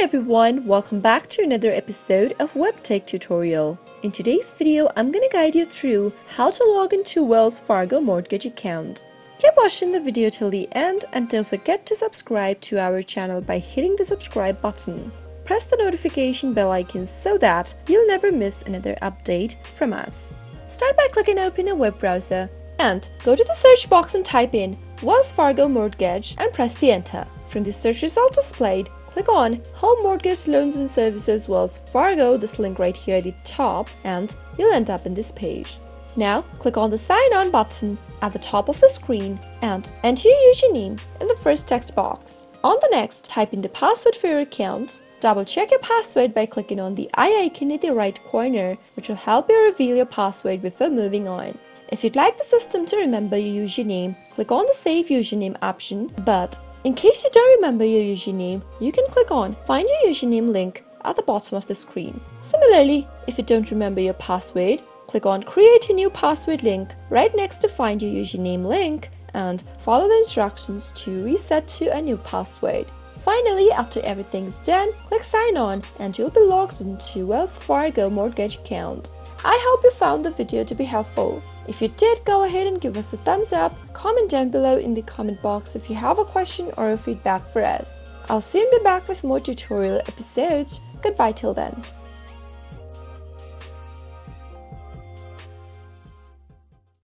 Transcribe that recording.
everyone, welcome back to another episode of Webtech Tutorial. In today's video, I'm going to guide you through how to log into Wells Fargo mortgage account. Keep watching the video till the end and don't forget to subscribe to our channel by hitting the subscribe button. Press the notification bell icon so that you'll never miss another update from us. Start by clicking open a web browser and go to the search box and type in Wells Fargo mortgage and press the enter. From the search result displayed, click on Home Mortgage Loans and Services Wells Fargo, this link right here at the top, and you'll end up in this page. Now click on the Sign On button at the top of the screen and enter your username in the first text box. On the next, type in the password for your account. Double check your password by clicking on the eye icon in the right corner, which will help you reveal your password before moving on. If you'd like the system to remember your username, click on the Save Username option, but in case you don't remember your username, you can click on Find Your Username link at the bottom of the screen. Similarly, if you don't remember your password, click on Create a New Password link right next to Find Your Username link and follow the instructions to reset to a new password. Finally, after everything's done, click Sign On and you'll be logged into Wells Fargo mortgage account. I hope you found the video to be helpful. If you did, go ahead and give us a thumbs up, comment down below in the comment box if you have a question or a feedback for us. I'll soon be back with more tutorial episodes. Goodbye till then.